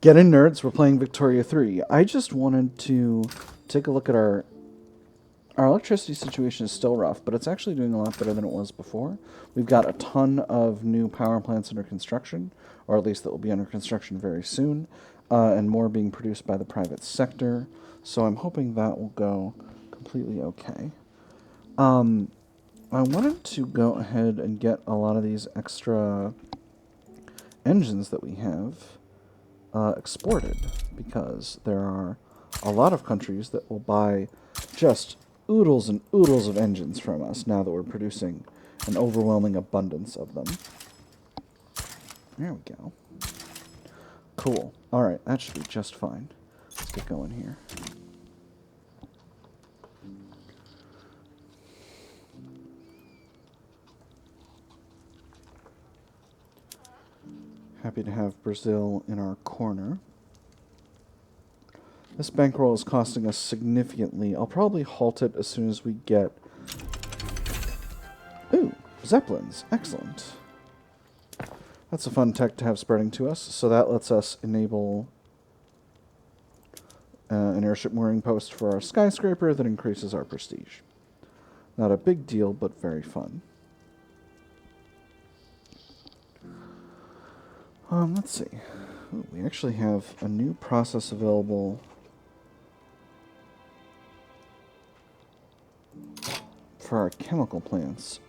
Get in, nerds. We're playing Victoria 3. I just wanted to take a look at our electricity situation is still rough, but it's actually doing a lot better than it was before. We've got a ton of new power plants under construction, or at least that will be under construction very soon, and more being produced by the private sector. So I'm hoping that will go completely okay. I wanted to go ahead and get a lot of these extra engines that we have exported, because there are a lot of countries that will buy just oodles and oodles of engines from us now that we're producing an overwhelming abundance of them. There we go. Cool. Alright, that should be just fine. Let's get going here. Happy to have Brazil in our corner. This bankroll is costing us significantly. I'll probably halt it as soon as we get... Ooh, Zeppelins. Excellent. That's a fun tech to have spreading to us. So that lets us enable an airship mooring post for our skyscraper that increases our prestige. Not a big deal, but very fun. Let's see. Ooh, we actually have a new process available for our chemical plants.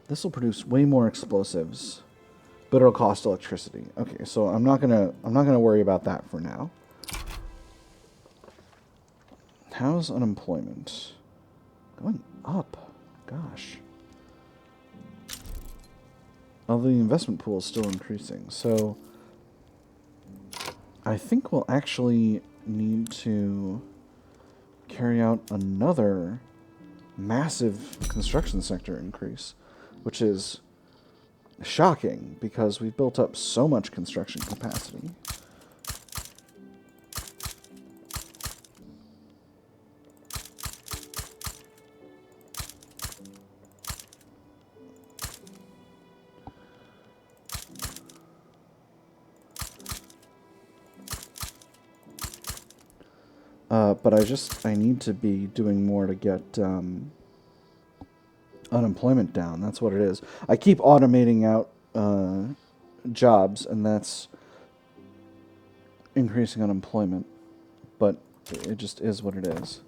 This will produce way more explosives, but it'll cost electricity. Okay, so I'm not gonna worry about that for now. How's unemployment? Going up. Gosh. Although the investment pool is still increasing, so I think we'll actually need to carry out another massive construction sector increase, which is shocking because we've built up so much construction capacity. But I need to be doing more to get unemployment down. That's what it is. I keep automating out jobs, and that's increasing unemployment. But it just is what it is.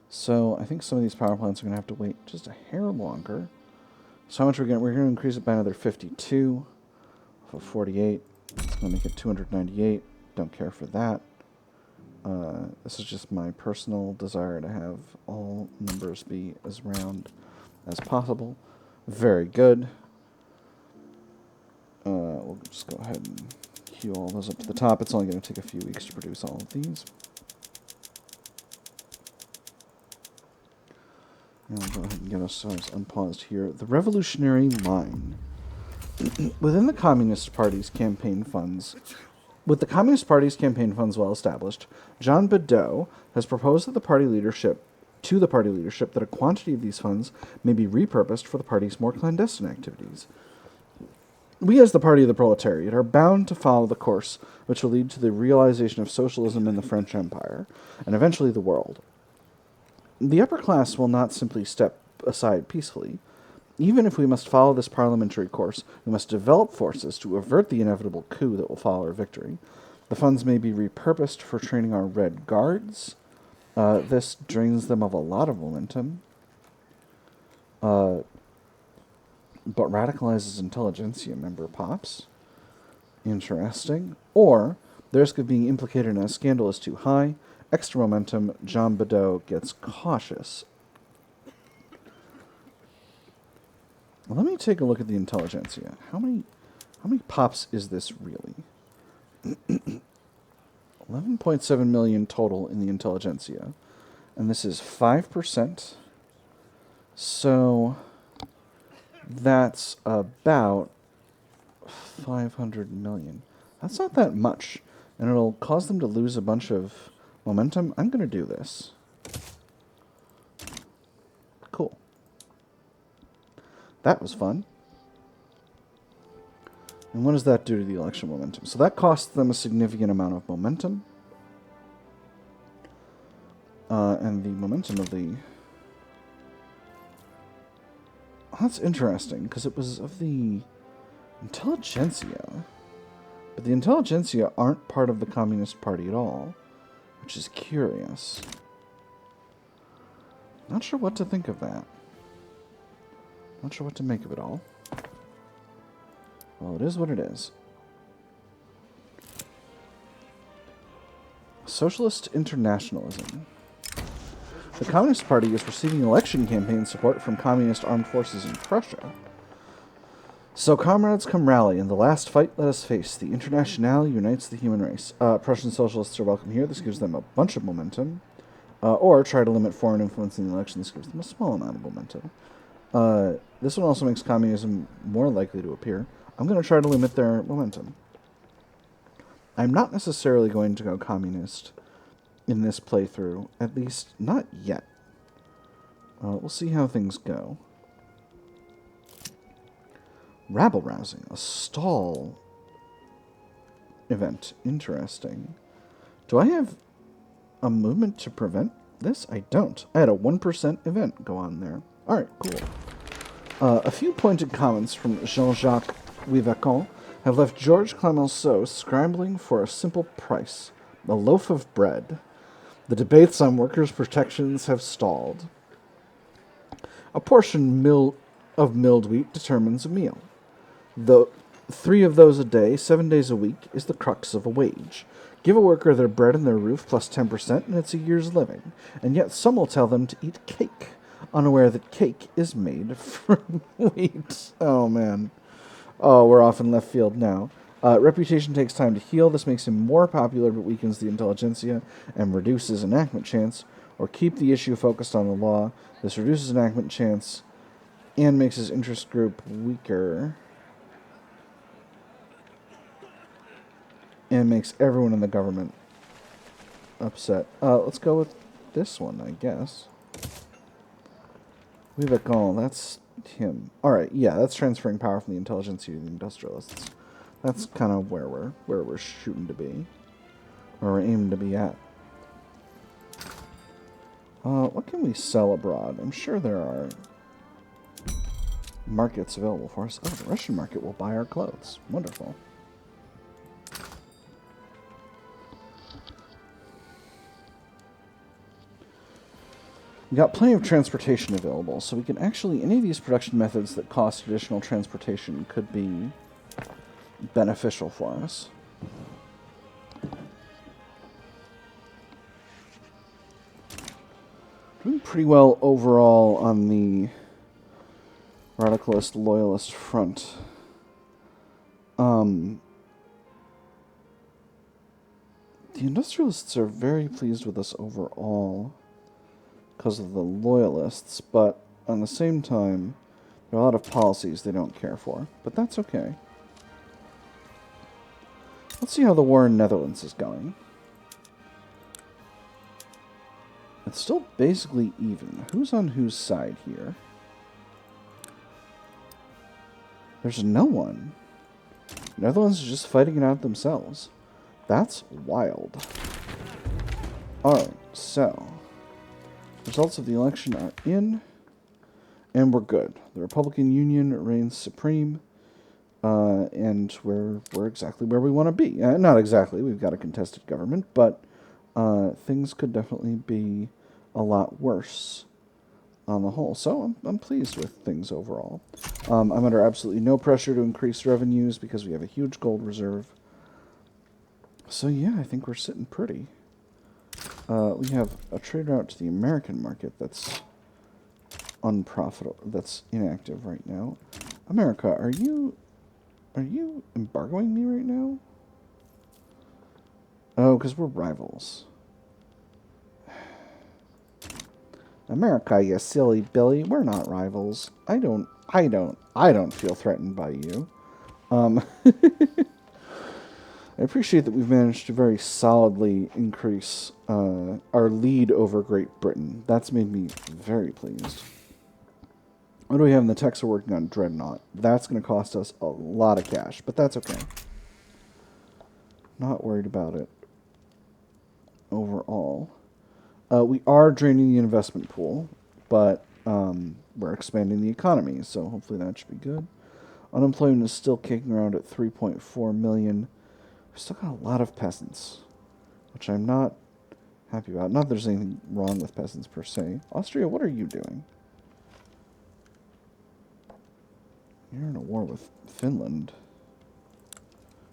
So I think some of these power plants are going to have to wait just a hair longer. So how much we're going to increase it by another 52 off of 48. It's going to make it 298. Don't care for that. This is just my personal desire to have all numbers be as round as possible. Very good. We'll just go ahead and queue all those up to the top. It's only going to take a few weeks to produce all of these. And I'll go ahead and get ourselves unpaused here. The Revolutionary Line. Within the Communist Party's campaign funds... With the Communist Party's campaign funds well established, Jean Bedeau has proposed to the party leadership that a quantity of these funds may be repurposed for the party's more clandestine activities. We, as the party of the proletariat, are bound to follow the course which will lead to the realization of socialism in the French Empire, and eventually the world. The upper class will not simply step aside peacefully. Even if we must follow this parliamentary course, we must develop forces to avert the inevitable coup that will follow our victory. The funds may be repurposed for training our Red Guards. This drains them of a lot of momentum, but radicalizes intelligentsia member pops. Interesting. Or, the risk of being implicated in a scandal is too high. Extra momentum, Jean Bedeau gets cautious. Let me take a look at the intelligentsia. How many pops is this really? 11.7 million total in the intelligentsia. And this is 5%. So that's about 500 million. That's not that much. And it'll cause them to lose a bunch of momentum. I'm going to do this. Cool. That was fun. And what does that do to the election momentum? So that costs them a significant amount of momentum. And the momentum of the... Oh, that's interesting, because it was of the intelligentsia. But the intelligentsia aren't part of the Communist Party at all, which is curious. Not sure what to think of that. Not sure what to make of it all. Well, it is what it is. Socialist internationalism. The Communist Party is receiving election campaign support from communist armed forces in Prussia. So, comrades, come rally. In the last fight, let us face. The Internationale unites the human race. Prussian socialists are welcome here. This gives them a bunch of momentum. Or try to limit foreign influence in the election. This gives them a small amount of momentum. This one also makes communism more likely to appear. I'm going to try to limit their momentum. I'm not necessarily going to go communist in this playthrough. At least, not yet. We'll see how things go. Rabble-rousing. A stall event. Interesting. Do I have a movement to prevent this? I don't. I had a 1% event go on there. Alright, cool. A few pointed comments from Jean-Jacques Vivacan have left Georges Clemenceau scrambling for a simple price. A loaf of bread. The debates on workers' protections have stalled. A portion of milled wheat determines a meal. Though 3 of those a day, 7 days a week, is the crux of a wage. Give a worker their bread and their roof plus 10%, and it's a year's living. And yet some will tell them to eat cake, unaware that cake is made from wheat. Oh, man. Oh, we're off in left field now. Reputation takes time to heal. This makes him more popular but weakens the intelligentsia and reduces enactment chance. Or keep the issue focused on the law. This reduces enactment chance and makes his interest group weaker. And makes everyone in the government upset. Let's go with this one, I guess. Vivacan, that's him. Alright, yeah, that's transferring power from the intelligentsia to the industrialists. That's kind of where we're shooting to be. Where we're aiming to be at. What can we sell abroad? I'm sure there are markets available for us. Oh, the Russian market will buy our clothes. Wonderful. We got plenty of transportation available, so we can actually, any of these production methods that cost additional transportation could be beneficial for us. Doing pretty well overall on the radicalist loyalist front. The industrialists are very pleased with us overall because of the loyalists, but on the same time, there are a lot of policies they don't care for. But that's okay. Let's see how the war in Netherlands is going. It's still basically even. Who's on whose side here? There's no one. Netherlands is just fighting it out themselves. That's wild. Alright, so results of the election are in, and we're good. The Republican Union reigns supreme, and we're exactly where we want to be. Not exactly, we've got a contested government, but things could definitely be a lot worse on the whole. So I'm pleased with things overall. I'm under absolutely no pressure to increase revenues because we have a huge gold reserve. So yeah, I think we're sitting pretty. We have a trade route to the American market that's unprofitable, that's inactive right now. America, are you embargoing me right now? Oh, because we're rivals. America, you silly Billy, we're not rivals. I don't feel threatened by you. I appreciate that we've managed to very solidly increase our lead over Great Britain. That's made me very pleased. What do we have in the text we're working on? Dreadnought. That's going to cost us a lot of cash, but that's okay. Not worried about it overall. We are draining the investment pool, but we're expanding the economy, so hopefully that should be good. Unemployment is still kicking around at 3.4 million. We've still got a lot of peasants, which I'm not happy about. Not that there's anything wrong with peasants per se. Austria, what are you doing? You're in a war with Finland.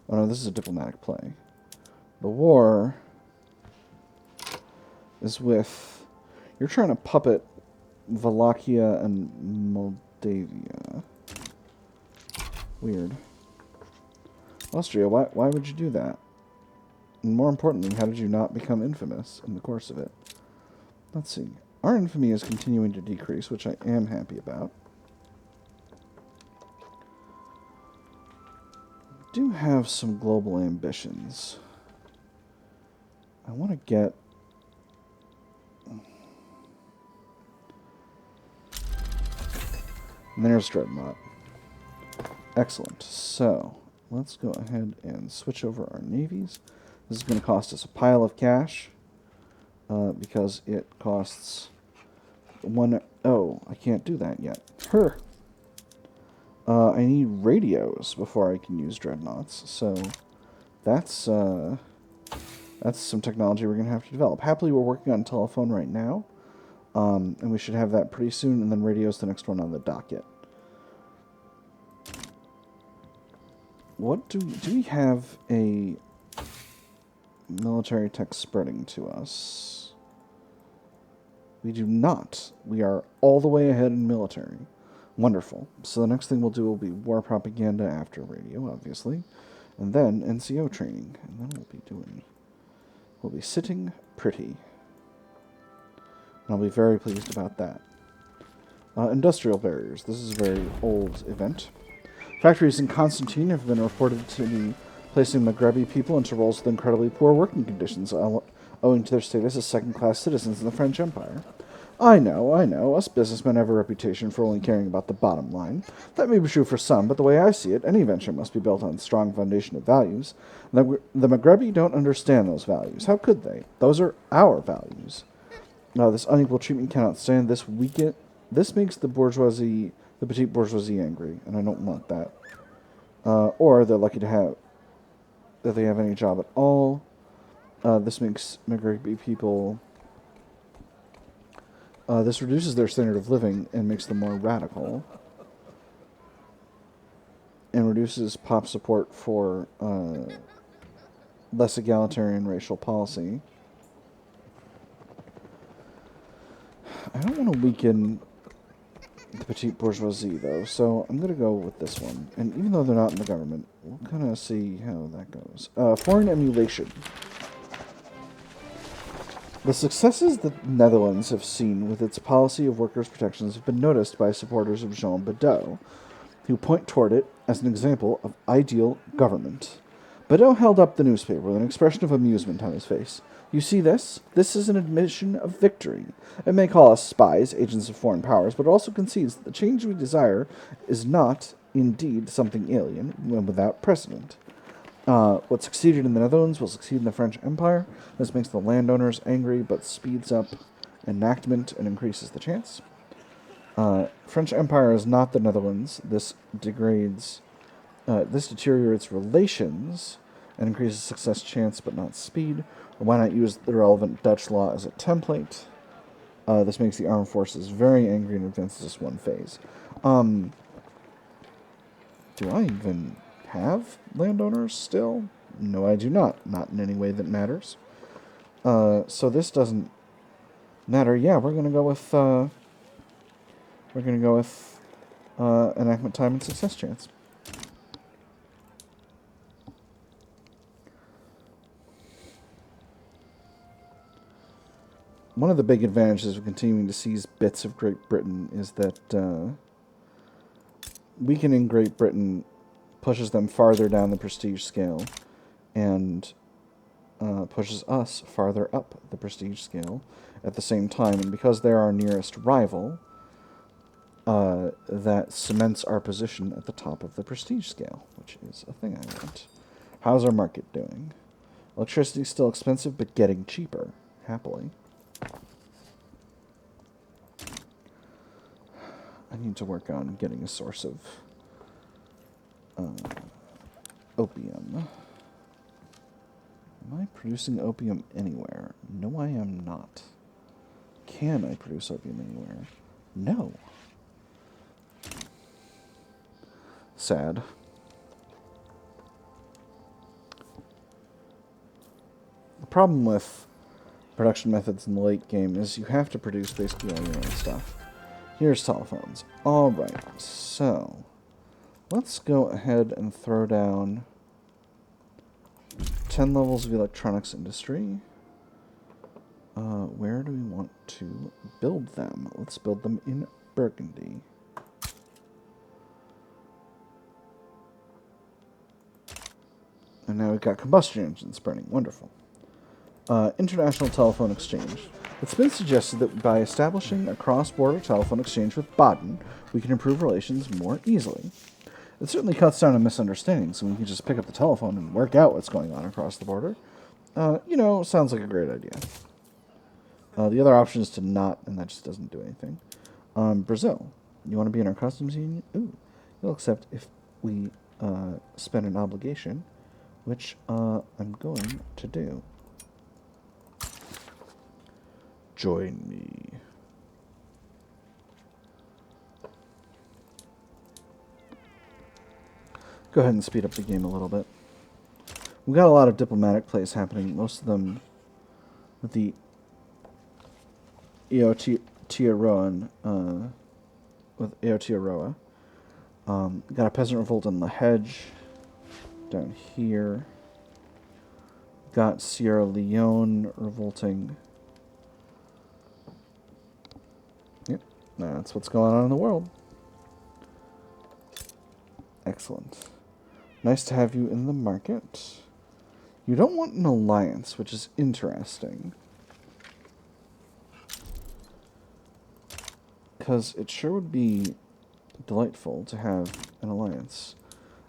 Oh no, this is a diplomatic play. The war is with... You're trying to puppet Wallachia and Moldavia. Weird. Austria, why would you do that? And more importantly, how did you not become infamous in the course of it? Let's see. Our infamy is continuing to decrease, which I am happy about. Do have some global ambitions. I want to get... And there's Dreadnought. Excellent. So, let's go ahead and switch over our navies. This is going to cost us a pile of cash, because it costs one... Oh, I can't do that yet. I need radios before I can use dreadnoughts, so that's some technology we're going to have to develop. Happily, we're working on telephone right now, and we should have that pretty soon, and then radio's the next one on the docket. What do we have a military tech spreading to us? We do not. We are all the way ahead in military. Wonderful. So the next thing we'll do will be war propaganda after radio, obviously. And then NCO training. And then we'll be sitting pretty. And I'll be very pleased about that. Industrial barriers. This is a very old event. Factories in Constantine have been reported to be placing Maghrebi people into roles with incredibly poor working conditions, owing to their status as second-class citizens in the French Empire. I know. Us businessmen have a reputation for only caring about the bottom line. That may be true for some, but the way I see it, any venture must be built on a strong foundation of values. The Maghrebi don't understand those values. How could they? Those are our values. This unequal treatment cannot stand. This makes the bourgeoisie, the petite bourgeoisie, angry, and I don't want that. Or they're lucky to have that they have any job at all. This makes Maghrebi people... this reduces their standard of living and makes them more radical. And reduces pop support for less egalitarian racial policy. I don't want to weaken the petite bourgeoisie, though, so I'm going to go with this one. And even though they're not in the government, we'll kind of see how that goes. Foreign emulation. The successes the Netherlands have seen with its policy of workers' protections have been noticed by supporters of Jean Bedeau, who point toward it as an example of ideal government. Bedeau held up the newspaper with an expression of amusement on his face. You see this? This is an admission of victory. It may call us spies, agents of foreign powers, but it also concedes that the change we desire is not, indeed, something alien and without precedent. What succeeded in the Netherlands will succeed in the French Empire. This makes the landowners angry, but speeds up enactment and increases the chance. French Empire is not the Netherlands. This deteriorates relations and increases success chance, but not speed. Why not use the relevant Dutch law as a template? This makes the armed forces very angry and advances us one phase. Do I even have landowners still? No, I do not. Not in any way that matters. So this doesn't matter. Yeah, we're gonna go with enactment time and success chance. One of the big advantages of continuing to seize bits of Great Britain is that weakening Great Britain pushes them farther down the prestige scale and pushes us farther up the prestige scale at the same time. And because they're our nearest rival, that cements our position at the top of the prestige scale, which is a thing I want. How's our market doing? Electricity is still expensive, but getting cheaper, happily. I need to work on getting a source of opium. Am I producing opium anywhere? No, I am not. Can I produce opium anywhere? No. Sad. The problem with production methods in the late game is you have to produce basically all your own stuff. Here's telephones. Alright, so let's go ahead and throw down 10 levels of electronics industry. Where do we want to build them? Let's build them in Burgundy. And now we've got combustion engines burning. Wonderful. International telephone exchange. It's been suggested that by establishing a cross-border telephone exchange with Baden, we can improve relations more easily. It certainly cuts down on misunderstandings, and we can just pick up the telephone and work out what's going on across the border. You know, sounds like a great idea. The other option is to not, and that just doesn't do anything. Brazil. You want to be in our customs union? Ooh. You'll accept if we spend an obligation, which I'm going to do. Join me. Go ahead and speed up the game a little bit. We've got a lot of diplomatic plays happening, most of them with the Aotearoa, with Aotearoa. Got a peasant revolt in La Hedge down here. Got Sierra Leone revolting. Yep, that's what's going on in the world. Excellent. Nice to have you in the market. You don't want an alliance, which is interesting. Because it sure would be delightful to have an alliance.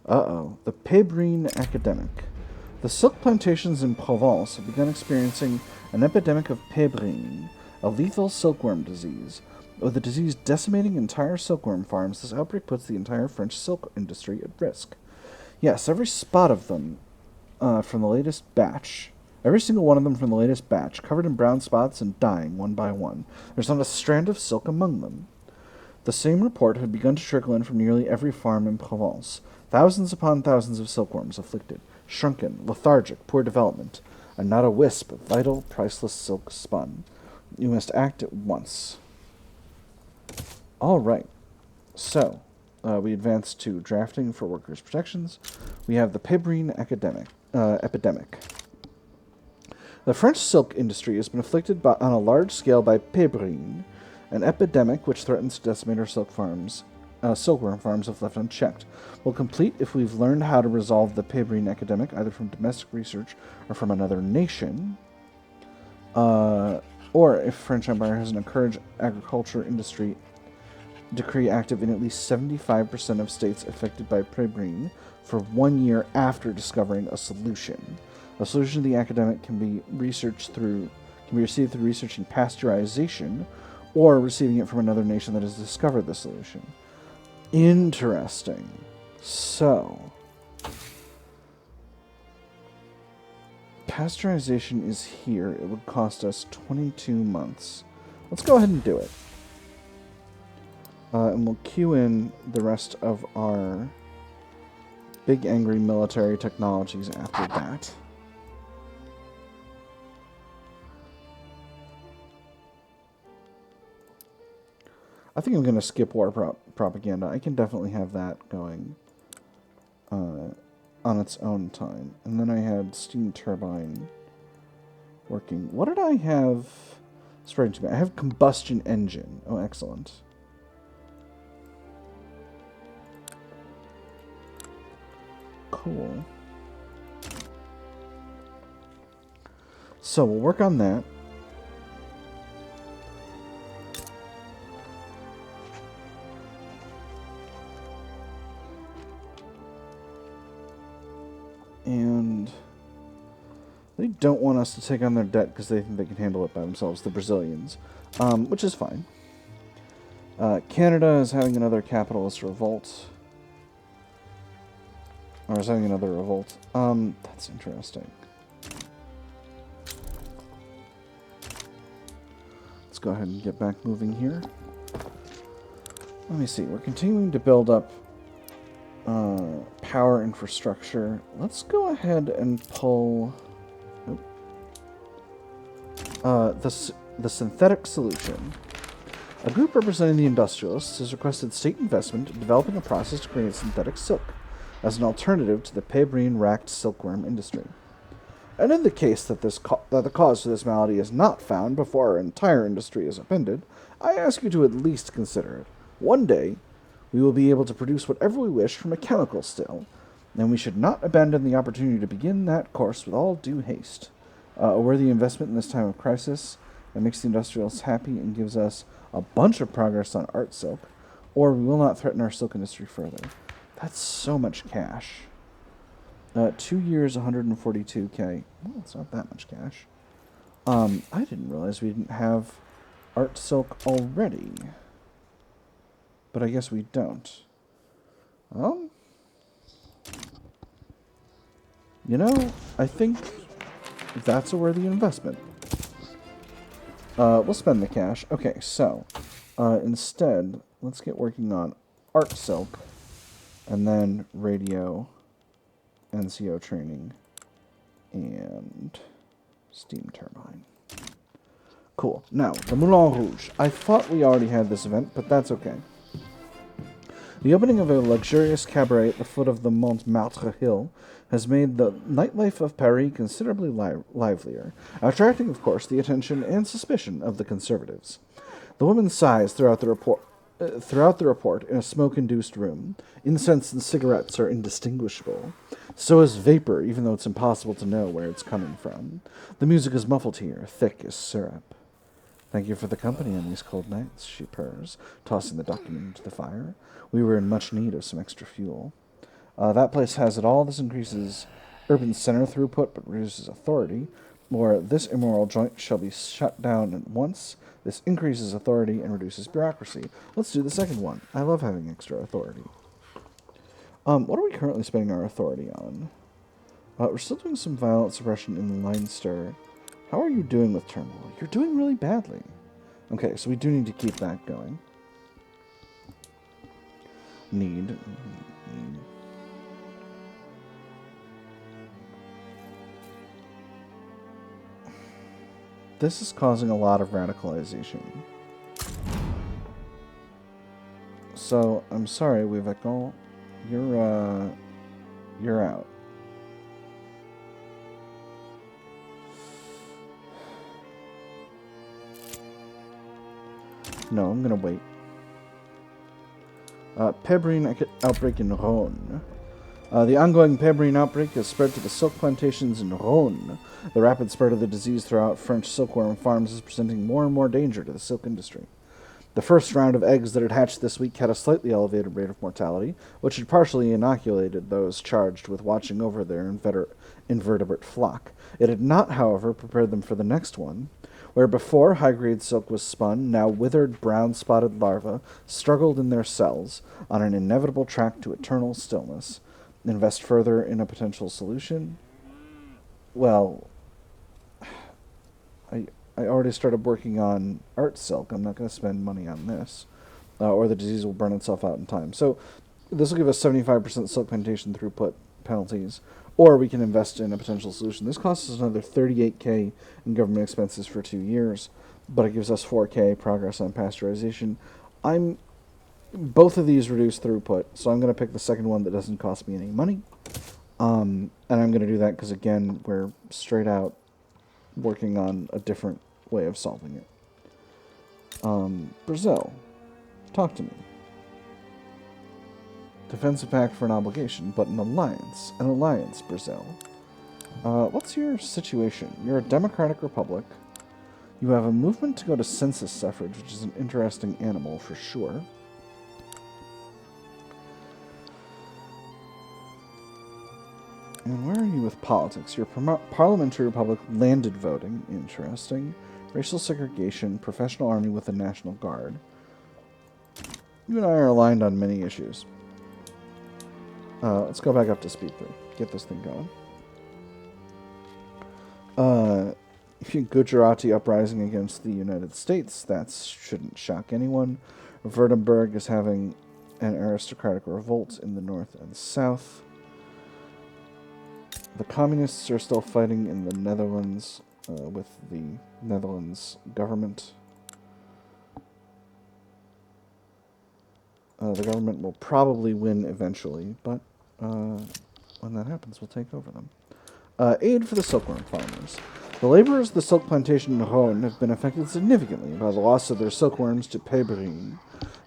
Uh-oh. The Pebrine Epidemic. The silk plantations in Provence have begun experiencing an epidemic of pebrine, a lethal silkworm disease. With the disease decimating entire silkworm farms, this outbreak puts the entire French silk industry at risk. Yes, every spot of them from the latest batch, every single one of them from the latest batch, covered in brown spots and dying one by one. There's not a strand of silk among them. The same report had begun to trickle in from nearly every farm in Provence. Thousands upon thousands of silkworms afflicted, shrunken, lethargic, poor development, and not a wisp of vital, priceless silk spun. You must act at once. All right. So, we advance to drafting for workers' protections. We have the Pebrine epidemic. The French silk industry has been afflicted on a large scale by pebrine, an epidemic which threatens to decimate our silkworm farms if left unchecked. We'll complete if we've learned how to resolve the Pebrine epidemic, either from domestic research or from another nation. Or if French Empire has encouraged agriculture industry decree active in at least 75% of states affected by pebrine for 1 year after discovering a solution. A solution to the epidemic can be received through researching pasteurization or receiving it from another nation that has discovered the solution. Interesting. So, pasteurization is here. It would cost us 22 months. Let's go ahead and do it. And we'll queue in the rest of our big angry military technologies after that. I think I'm going to skip war propaganda. I can definitely have that going on its own time. And then I had steam turbine working. What did I have spreading to me? I have combustion engine. Oh, excellent. Cool. So we'll work on that. They don't want us to take on their debt because they think they can handle it by themselves, the Brazilians, which is fine. Canada is having another capitalist revolt. Or is having another revolt. That's interesting. Let's go ahead and get back moving here. Let me see. We're continuing to build up power infrastructure. Let's go ahead and pull the synthetic solution. A group representing the industrialists has requested state investment in developing a process to create synthetic silk as an alternative to the Pebrine-racked silkworm industry. And in the case that the cause for this malady is not found before our entire industry is upended, I ask you to at least consider it. One day, we will be able to produce whatever we wish from a chemical still, and we should not abandon the opportunity to begin that course with all due haste. A worthy investment in this time of crisis that makes the industrialists happy and gives us a bunch of progress on art silk, or we will not threaten our silk industry further. That's so much cash. 2 years, 142k. Well, it's not that much cash. I didn't realize we didn't have art silk already. But I guess we don't. You know, I think that's a worthy investment. We'll spend the cash. Okay, so instead, let's get working on art silk, and then radio, NCO training, and steam turbine. Cool. Now, the Mul Rouge. I thought we already had this event, but that's okay. The opening of a luxurious cabaret at the foot of the Montmartre hill has made the nightlife of Paris considerably livelier, attracting, of course, the attention and suspicion of the conservatives. The woman sighs throughout the report in a smoke-induced room. Incense and cigarettes are indistinguishable. So is vapor, even though it's impossible to know where it's coming from. The music is muffled here, thick as syrup. Thank you for the company on these cold nights, she purrs, tossing the document into the fire. We were in much need of some extra fuel. That place has it all. This increases urban center throughput, but reduces authority. Or, this immoral joint shall be shut down at once. This increases authority and reduces bureaucracy. Let's do the second one. I love having extra authority. What are we currently spending our authority on? We're still doing some violent suppression in Leinster. How are you doing with turmoil? You're doing really badly. Okay, so we do need to keep that going. Need. This is causing a lot of radicalization. So, I'm sorry, Wivekal. You're out. No, I'm gonna wait. Pebrine Outbreak in Rhône. The ongoing Pebrine Outbreak has spread to the silk plantations in Rhône. The rapid spread of the disease throughout French silkworm farms is presenting more and more danger to the silk industry. The first round of eggs that had hatched this week had a slightly elevated rate of mortality, which had partially inoculated those charged with watching over their invertebrate flock. It had not, however, prepared them for the next one. Where before high-grade silk was spun, now withered brown-spotted larvae struggled in their cells on an inevitable track to eternal stillness. Invest further in a potential solution? Well, I already started working on art silk. I'm not going to spend money on this, or the disease will burn itself out in time. So this will give us 75% silk plantation throughput penalties, or we can invest in a potential solution. This costs us another 38k in government expenses for 2 years, but it gives us 4k progress on pasteurization. Both of these reduce throughput, so I'm going to pick the second one that doesn't cost me any money. And I'm going to do that because, again, we're straight out working on a different way of solving it. Brazil, talk to me. Defensive pact for an obligation, but an alliance. An alliance, Brazil. What's your situation? You're a democratic republic. You have a movement to go to census suffrage, which is an interesting animal for sure. And where are you with politics? Your parliamentary republic landed voting. Interesting. Racial segregation, professional army with the National Guard. You and I are aligned on many issues. Let's go back up to speed 3. Get this thing going. Gujarati uprising against the United States. That shouldn't shock anyone. Württemberg is having an aristocratic revolt in the north and south. The communists are still fighting in the Netherlands with the Netherlands government. The government will probably win eventually, but when that happens, we'll take over them. Aid for the Silkworm Farmers. The laborers of the silk plantation in Rhône have been affected significantly by the loss of their silkworms to Pebrine.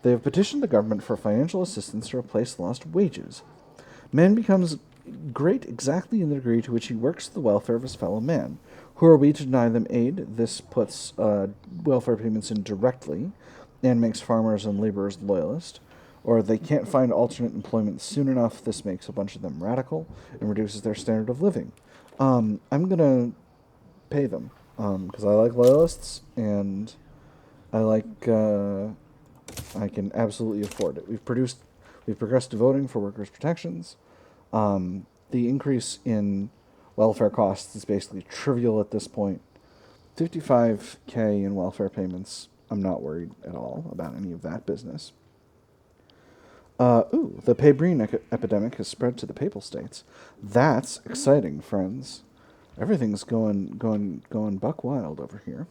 They have petitioned the government for financial assistance to replace lost wages. Man becomes great exactly in the degree to which he works to the welfare of his fellow man. Who are we to deny them aid? This puts welfare payments in directly and makes farmers and laborers loyalist. Or they can't find alternate employment soon enough. This makes a bunch of them radical and reduces their standard of living. I'm going to pay them because I like loyalists and I like I can absolutely afford it. We've progressed to voting for workers' protections. The increase in welfare costs is basically trivial at this point. 55K in welfare payments. I'm not worried at all about any of that business. The Pebrine epidemic has spread to the Papal States. That's exciting, friends. Everything's going buck wild over here.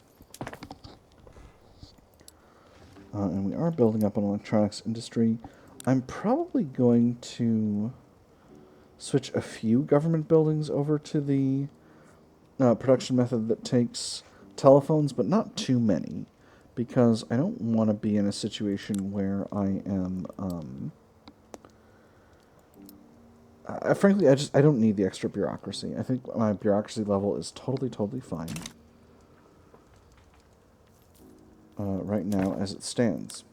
And we are building up an electronics industry. I'm probably going to switch a few government buildings over to the production method that takes telephones, but not too many, because I don't want to be in a situation where I am... frankly, I don't need the extra bureaucracy. I think my bureaucracy level is totally fine right now as it stands.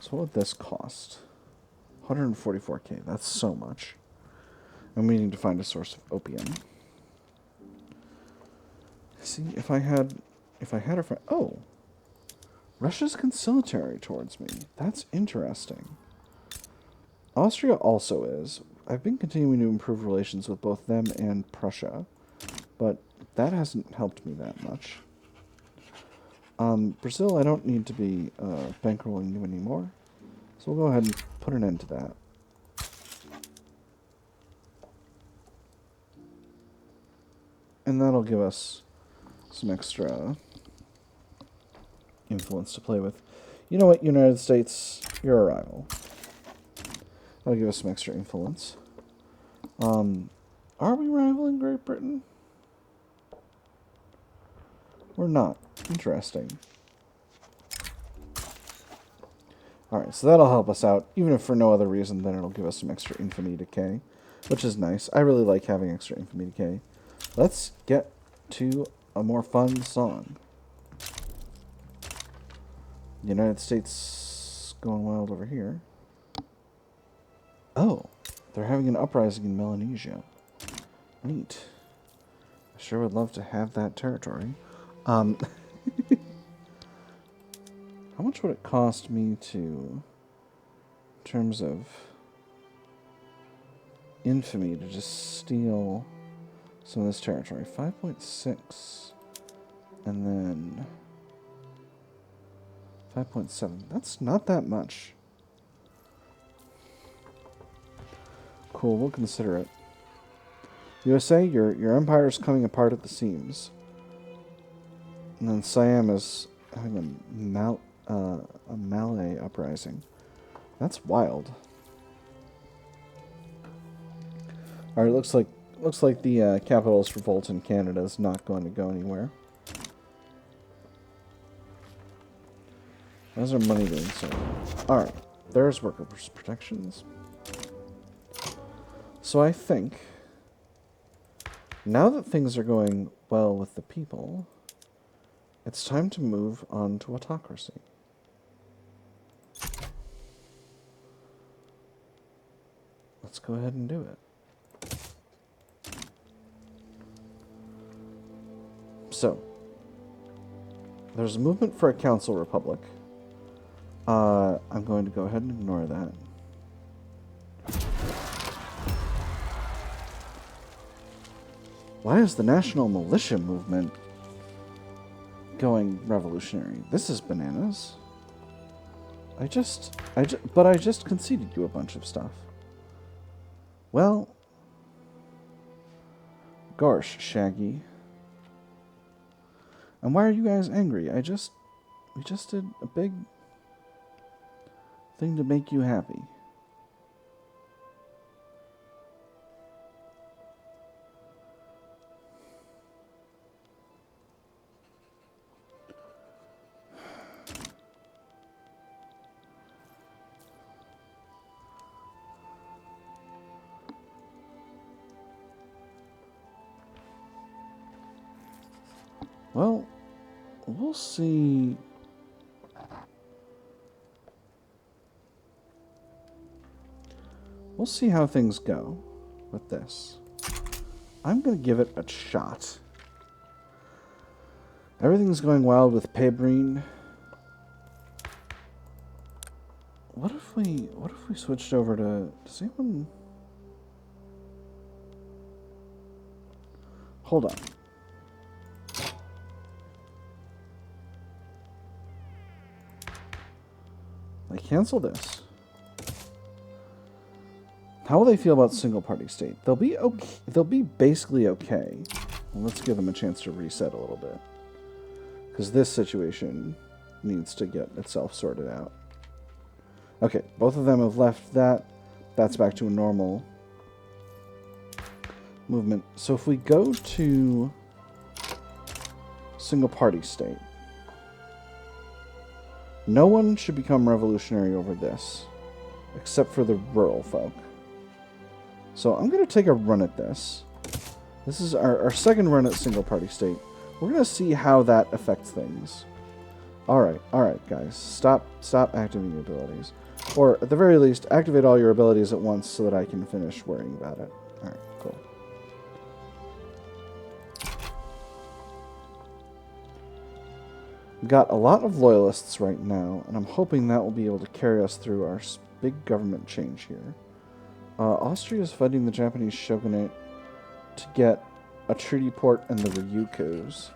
So what would this cost? 144K. That's so much. And we need to find a source of opium. See, if I had a friend... Oh! Russia's conciliatory towards me. That's interesting. Austria also is. I've been continuing to improve relations with both them and Prussia, but that hasn't helped me that much. Brazil, I don't need to be bankrolling you anymore, so we'll go ahead and put an end to that. And that'll give us some extra influence to play with. You know what, United States, you're a rival. That'll give us some extra influence. Are we rivaling Great Britain? We're not. Interesting. Alright, so that'll help us out, even if for no other reason than it'll give us some extra infamy decay, which is nice. I really like having extra infamy decay. Let's get to a more fun song. The United States going wild over here. Oh, they're having an uprising in Melanesia. Neat. I sure would love to have that territory. How much would it cost me to, in terms of infamy, to just steal some of this territory? 5.6. And then 5.7. That's not that much. Cool, we'll consider it. USA, your empire is coming apart at the seams. And then Siam is having a Malay uprising. That's wild. Alright, looks like the capitalist revolt in Canada is not going to go anywhere. How's our money doing so? Alright, there's workers' protections. So I think, now that things are going well with the people, it's time to move on to autocracy. let's go ahead and do it. So, there's a movement for a council republic. I'm going to go ahead and ignore that. Why is the National Militia movement going revolutionary? This is bananas. But I just conceded you a bunch of stuff. Well, gosh, Shaggy. And why are you guys angry? We just did a big thing to make you happy. Well, we'll see. We'll see how things go with this. I'm going to give it a shot. Everything's going wild with Pebrine. What if we switched over to... Does anyone... Hold on. I cancel this. How will they feel about single party state? They'll be okay. They'll be basically okay. Well, let's give them a chance to reset a little bit. Because this situation needs to get itself sorted out. Okay, both of them have left that. That's back to a normal movement. So if we go to single party state, no one should become revolutionary over this, except for the rural folk. So I'm going to take a run at this. This is our second run at single party state. We're going to see how that affects things. Alright, guys. Stop activating your abilities. Or, at the very least, activate all your abilities at once so that I can finish worrying about it. Alright, cool. Got a lot of loyalists right now, and I'm hoping that will be able to carry us through our big government change here. Austria is fighting the Japanese shogunate to get a treaty port and the Ryukyus.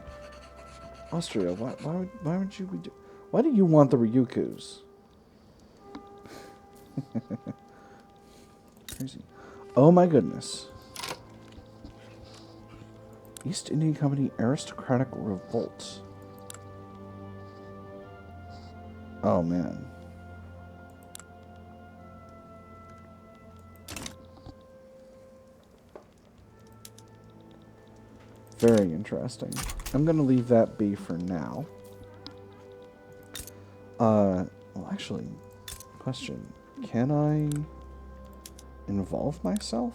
Austria, why would you be why do you want the Ryukyus? Crazy. Oh my goodness. East India Company aristocratic revolt. Oh man. Very interesting. I'm going to leave that be for now. Well, actually, question. Can I involve myself?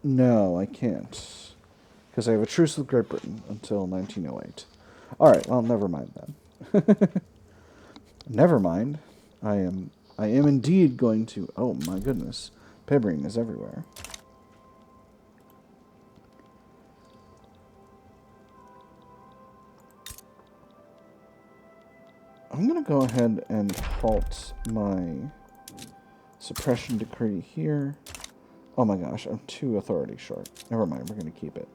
No, I can't. Because I have a truce with Great Britain until 1908. Alright, well, never mind then. Never mind. I am indeed going to... Oh, my goodness. Pebrine is everywhere. I'm going to go ahead and halt my suppression decree here. Oh my gosh, I'm 2 authority short. Never mind, we're going to keep it.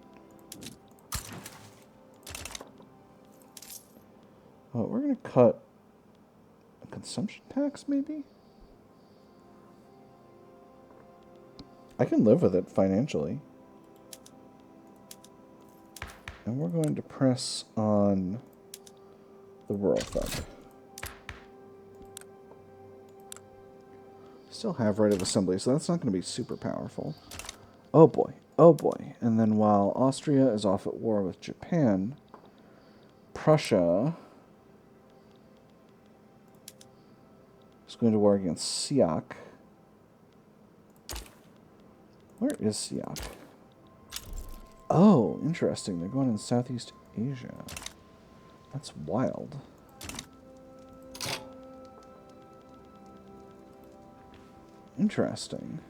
We're going to cut a consumption tax, maybe? I can live with it financially. And we're going to press on the rural folk. Still have right of assembly, so that's not going to be super powerful. Oh boy, oh boy. And then while Austria is off at war with Japan, Prussia is going to war against Siak. Where is Siak? Oh, interesting. They're going in Southeast Asia. That's wild. Interesting.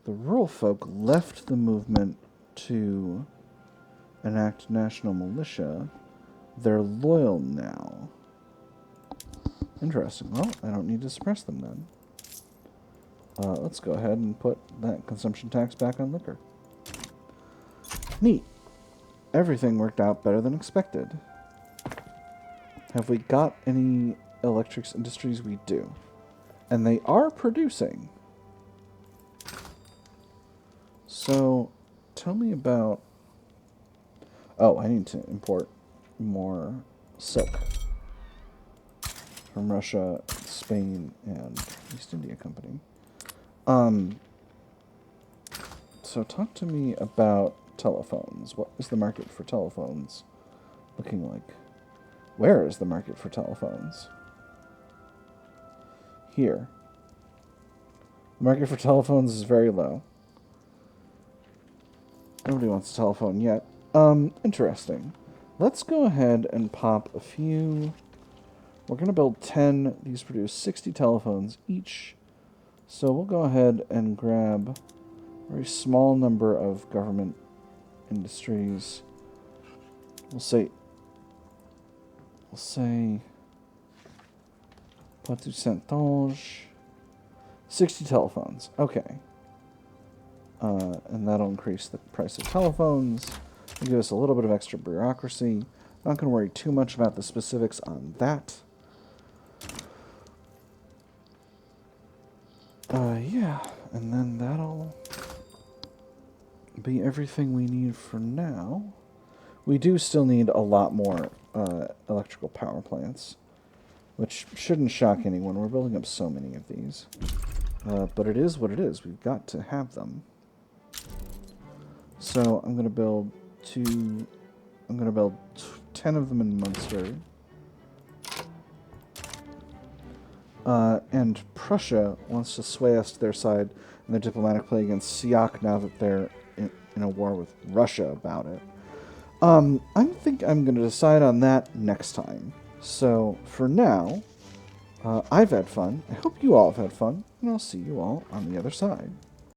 The rural folk left the movement to enact national militia. They're loyal now. Interesting. Well, I don't need to suppress them then. Let's go ahead and put that consumption tax back on liquor. Neat. Everything worked out better than expected. Have we got any electrics industries? We do. And they are producing. So, tell me about... Oh, I need to import more silk from Russia, Spain, and East India Company. So talk to me about telephones. What is the market for telephones looking like? Where is the market for telephones? Here. The market for telephones is very low. Nobody wants a telephone yet. Interesting. Let's go ahead and pop a few. We're going to build 10. These produce 60 telephones each. So we'll go ahead and grab a very small number of government industries. We'll say pas du centage. 60 telephones. Okay. And that'll increase the price of telephones. It'll give us a little bit of extra bureaucracy. Not going to worry too much about the specifics on that. Yeah, and then that'll be everything we need for now. We do still need a lot more electrical power plants, which shouldn't shock anyone. We're building up so many of these. But it is what it is. We've got to have them. So I'm going to build 10 of them in Munster. And Prussia wants to sway us to their side in their diplomatic play against Siak now that they're in a war with Russia about it. I think I'm going to decide on that next time. So, for now, I've had fun. I hope you all have had fun, and I'll see you all on the other side.